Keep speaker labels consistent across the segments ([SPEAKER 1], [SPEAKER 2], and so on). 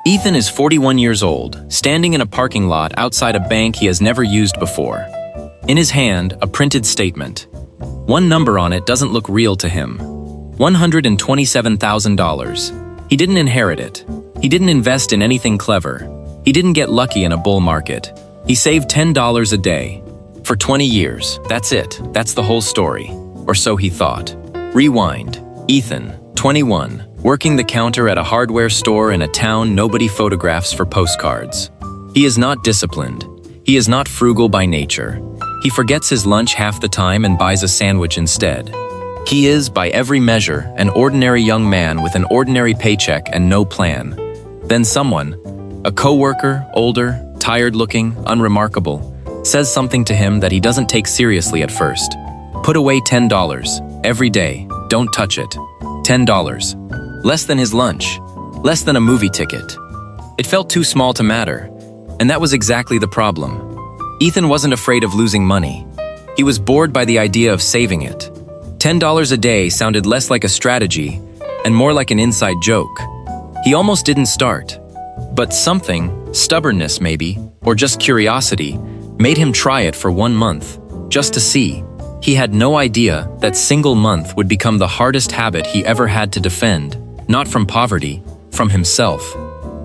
[SPEAKER 1] Ethan is 41 years old, standing in a parking lot outside a bank he has never used before. In his hand, a printed statement. One number on it doesn't look real to him. $127,000. He didn't inherit it. He didn't invest in anything clever. He didn't get lucky in a bull market. He saved $10 a day. For 20 years. That's it. That's the whole story. Or so he thought. Rewind. Ethan, 21, working the counter at a hardware store in a town nobody photographs for postcards. He is not disciplined. He is not frugal by nature. He forgets his lunch half the time and buys a sandwich instead. He is, by every measure, an ordinary young man with an ordinary paycheck and no plan. Then someone, a coworker, older, tired-looking, unremarkable, says something to him that he doesn't take seriously at first. Put away $10 every day. Don't touch it. $10. Less than his lunch. Less than a movie ticket. It felt too small to matter, and that was exactly the problem. Ethan wasn't afraid of losing money. He was bored by the idea of saving it. $10 a day sounded less like a strategy and more like an inside joke. He almost didn't start. But something, stubbornness maybe, or just curiosity, made him try it for 1 month, just to see. He had no idea that single month would become the hardest habit he ever had to defend, not from poverty, from himself.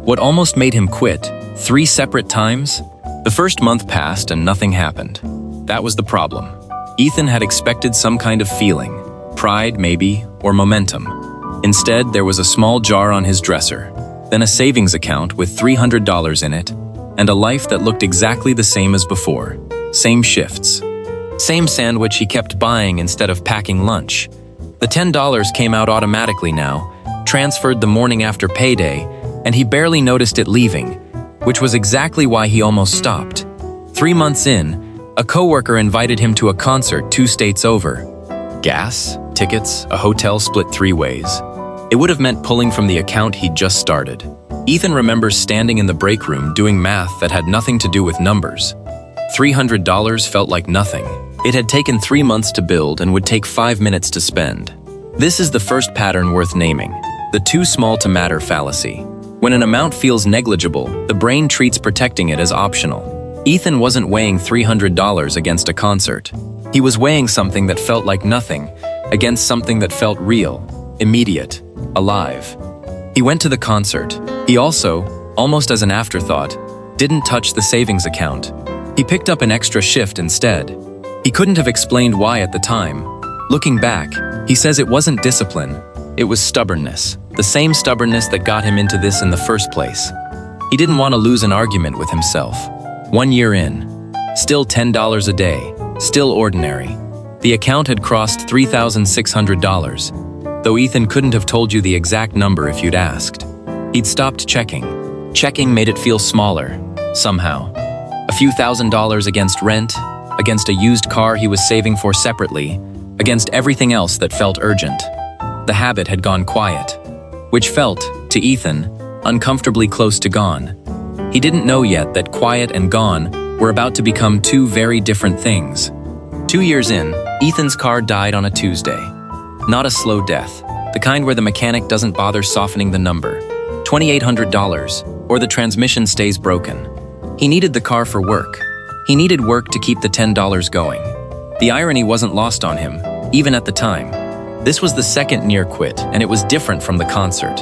[SPEAKER 1] What almost made him quit, 3 separate times? The first month passed and nothing happened. That was the problem. Ethan had expected some kind of feeling, pride maybe, or momentum. Instead, there was a small jar on his dresser, then a savings account with $300 in it, and a life that looked exactly the same as before. Same shifts. Same sandwich he kept buying instead of packing lunch. The $10 came out automatically now, transferred the morning after payday, and he barely noticed it leaving, which was exactly why he almost stopped. 3 months in, a coworker invited him to a concert 2 states over. Gas, tickets, a hotel split 3 ways. It would have meant pulling from the account he'd just started. Ethan remembers standing in the break room doing math that had nothing to do with numbers. $300 felt like nothing. It had taken 3 months to build and would take 5 minutes to spend. This is the first pattern worth naming, the too small to matter fallacy. When an amount feels negligible, the brain treats protecting it as optional. Ethan wasn't weighing $300 against a concert. He was weighing something that felt like nothing against something that felt real, immediate, alive. He went to the concert. He also, almost as an afterthought, didn't touch the savings account. He picked up an extra shift instead. He couldn't have explained why at the time. Looking back, he says it wasn't discipline, it was stubbornness. The same stubbornness that got him into this in the first place. He didn't want to lose an argument with himself. 1 year in, still $10 a day, still ordinary. The account had crossed $3,600, though Ethan couldn't have told you the exact number if you'd asked. He'd stopped checking. Checking made it feel smaller, somehow. A few $1,000s against rent, against a used car he was saving for separately, against everything else that felt urgent. The habit had gone quiet, which felt, to Ethan, uncomfortably close to gone. He didn't know yet that quiet and gone were about to become 2 very different things. 2 years in, Ethan's car died on a Tuesday. Not a slow death, the kind where the mechanic doesn't bother softening the number. $2,800, or the transmission stays broken. He needed the car for work. He needed work to keep the $10 going. The irony wasn't lost on him, even at the time. This was the second near quit, and it was different from the concert.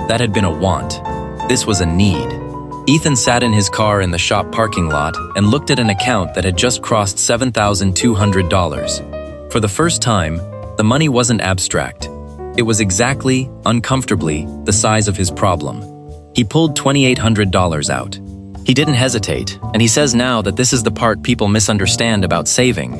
[SPEAKER 1] That had been a want. This was a need. Ethan sat in his car in the shop parking lot and looked at an account that had just crossed $7,200. For the first time, the money wasn't abstract. It was exactly, uncomfortably, the size of his problem. He pulled $2,800 out. He didn't hesitate, and he says now that this is the part people misunderstand about saving.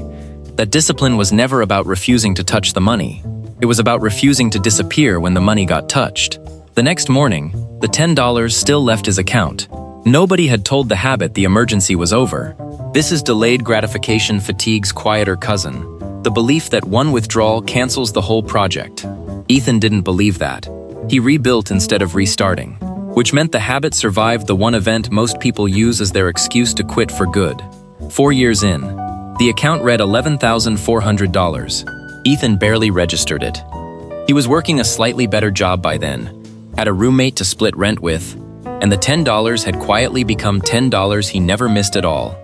[SPEAKER 1] That discipline was never about refusing to touch the money. It was about refusing to disappear when the money got touched. The next morning, the $10 still left his account. Nobody had told the habit the emergency was over. This is delayed gratification fatigue's quieter cousin, the belief that one withdrawal cancels the whole project. Ethan didn't believe that. He rebuilt instead of restarting, which meant the habit survived the one event most people use as their excuse to quit for good. 4 years in, the account read $11,400. Ethan barely registered it. He was working a slightly better job by then, had a roommate to split rent with, and the $10 had quietly become $10 he never missed at all.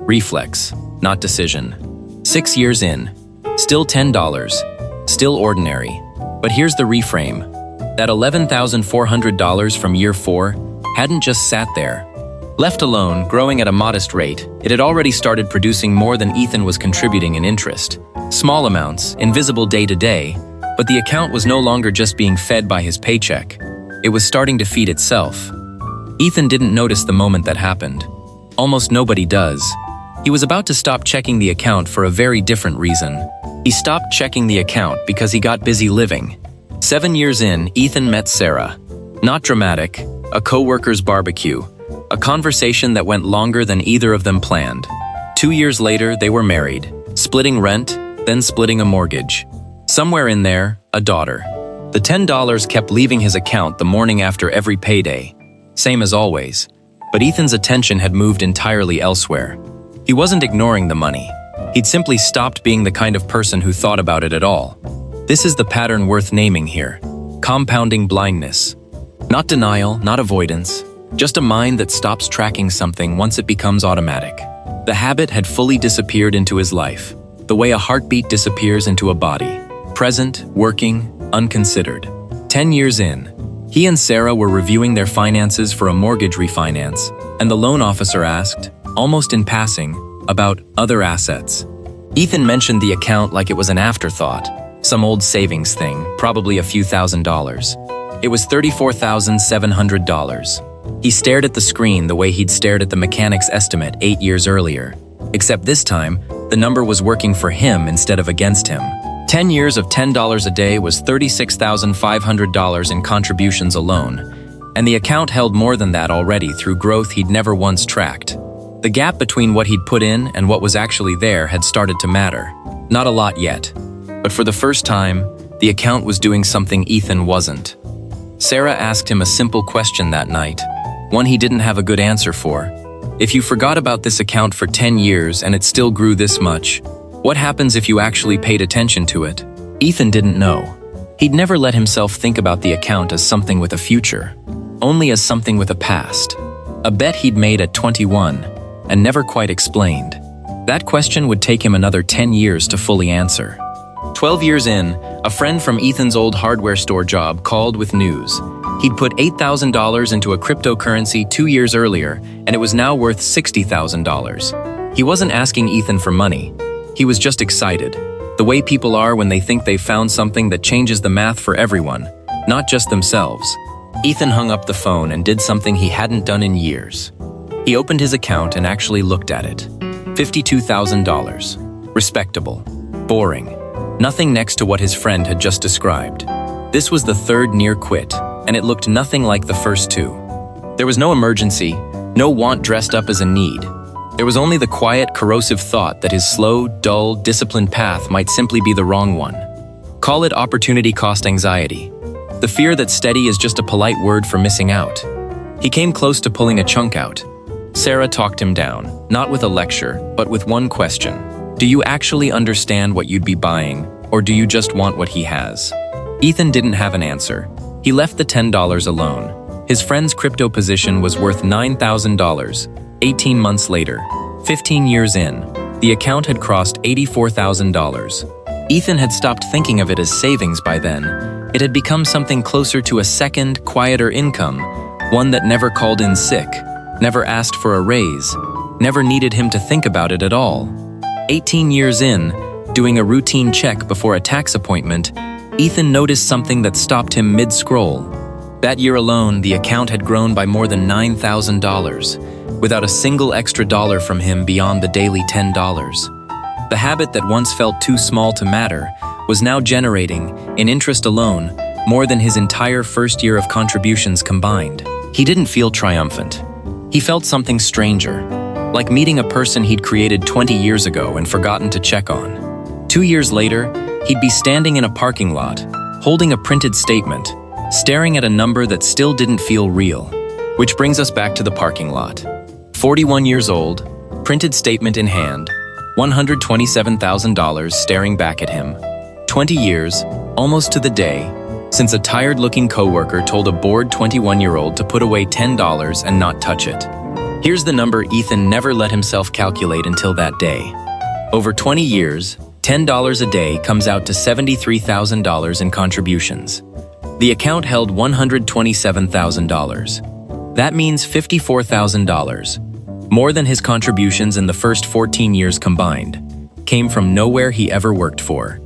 [SPEAKER 1] Reflex, not decision. 6 years in, still $10, still ordinary. But here's the reframe. That $11,400 from year 4 hadn't just sat there. Left alone, growing at a modest rate, it had already started producing more than Ethan was contributing in interest. Small amounts, invisible day to day, but the account was no longer just being fed by his paycheck. It was starting to feed itself. Ethan didn't notice the moment that happened. Almost nobody does. He was about to stop checking the account for a very different reason. He stopped checking the account because he got busy living. 7 years in, Ethan met Sarah. Not dramatic, a co-worker's barbecue, a conversation that went longer than either of them planned. 2 years later, they were married, splitting rent, then splitting a mortgage. Somewhere in there, a daughter. The $10 kept leaving his account the morning after every payday. Same as always. But Ethan's attention had moved entirely elsewhere. He wasn't ignoring the money. He'd simply stopped being the kind of person who thought about it at all. This is the pattern worth naming here. Compounding blindness. Not denial, not avoidance. Just a mind that stops tracking something once it becomes automatic. The habit had fully disappeared into his life, the way a heartbeat disappears into a body. Present, working, unconsidered. 10 years in, he and Sarah were reviewing their finances for a mortgage refinance, and the loan officer asked, almost in passing, about other assets. Ethan mentioned the account like it was an afterthought, some old savings thing, probably a few $1,000s. It was $34,700. He stared at the screen the way he'd stared at the mechanic's estimate 8 years earlier, except this time, the number was working for him instead of against him. 10 years of $10 a day was $36,500 in contributions alone, and the account held more than that already through growth he'd never once tracked. The gap between what he'd put in and what was actually there had started to matter. Not a lot yet, but for the first time, the account was doing something Ethan wasn't. Sarah asked him a simple question that night, one he didn't have a good answer for. If you forgot about this account for 10 years and it still grew this much, what happens if you actually paid attention to it? Ethan didn't know. He'd never let himself think about the account as something with a future, only as something with a past. A bet he'd made at 21 and never quite explained. That question would take him another 10 years to fully answer. 12 years in, a friend from Ethan's old hardware store job called with news. He'd put $8,000 into a cryptocurrency 2 years earlier, and it was now worth $60,000. He wasn't asking Ethan for money. He was just excited, the way people are when they think they've found something that changes the math for everyone, not just themselves. Ethan hung up the phone and did something he hadn't done in years. He opened his account and actually looked at it. $52,000. Respectable. Boring. Nothing next to what his friend had just described. This was the third near quit, and it looked nothing like the first two. There was no emergency, no want dressed up as a need. There was only the quiet, corrosive thought that his slow, dull, disciplined path might simply be the wrong one. Call it opportunity cost anxiety. The fear that steady is just a polite word for missing out. He came close to pulling a chunk out. Sarah talked him down, not with a lecture, but with one question. Do you actually understand what you'd be buying, or do you just want what he has? Ethan didn't have an answer. He left the $10 alone. His friend's crypto position was worth $9,000. 18 months later, 15 years in, the account had crossed $84,000. Ethan had stopped thinking of it as savings by then. It had become something closer to a second, quieter income, one that never called in sick, never asked for a raise, never needed him to think about it at all. 18 years in, doing a routine check before a tax appointment, Ethan noticed something that stopped him mid-scroll. That year alone, the account had grown by more than $9,000, without a single extra dollar from him beyond the daily $10. The habit that once felt too small to matter was now generating, in interest alone, more than his entire first year of contributions combined. He didn't feel triumphant. He felt something stranger, like meeting a person he'd created 20 years ago and forgotten to check on. 2 years later, he'd be standing in a parking lot, holding a printed statement, staring at a number that still didn't feel real. Which brings us back to the parking lot. 41 years old, printed statement in hand, $127,000 staring back at him. 20 years, almost to the day, since a tired-looking coworker told a bored 21-year-old to put away $10 and not touch it. Here's the number Ethan never let himself calculate until that day. Over 20 years, $10 a day comes out to $73,000 in contributions. The account held $127,000. That means $54,000, more than his contributions in the first 14 years combined, came from nowhere he ever worked for.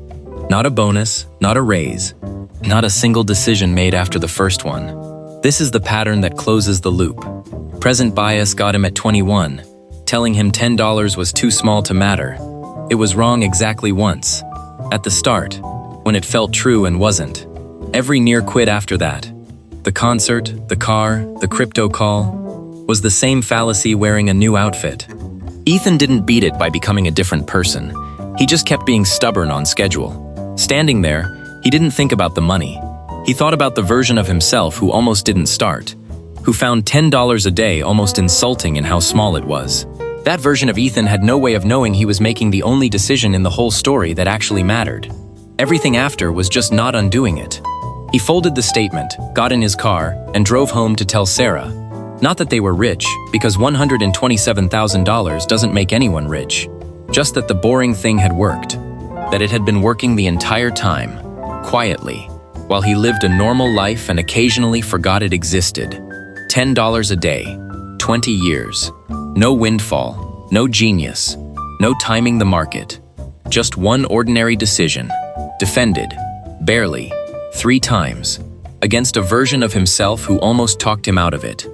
[SPEAKER 1] Not a bonus, not a raise, not a single decision made after the first one. This is the pattern that closes the loop. Present bias got him at 21, telling him $10 was too small to matter. It was wrong exactly once. At the start, when it felt true and wasn't. Every near quit after that. The concert, the car, the crypto call, was the same fallacy wearing a new outfit. Ethan didn't beat it by becoming a different person. He just kept being stubborn on schedule. Standing there, he didn't think about the money. He thought about the version of himself who almost didn't start, who found $10 a day almost insulting in how small it was. That version of Ethan had no way of knowing he was making the only decision in the whole story that actually mattered. Everything after was just not undoing it. He folded the statement, got in his car, and drove home to tell Sarah. Not that they were rich, because $127,000 doesn't make anyone rich. Just that the boring thing had worked. That it had been working the entire time, quietly, while he lived a normal life and occasionally forgot it existed. $10 a day, 20 years. No windfall, no genius, no timing the market. Just one ordinary decision, defended, barely, 3 times, against a version of himself who almost talked him out of it.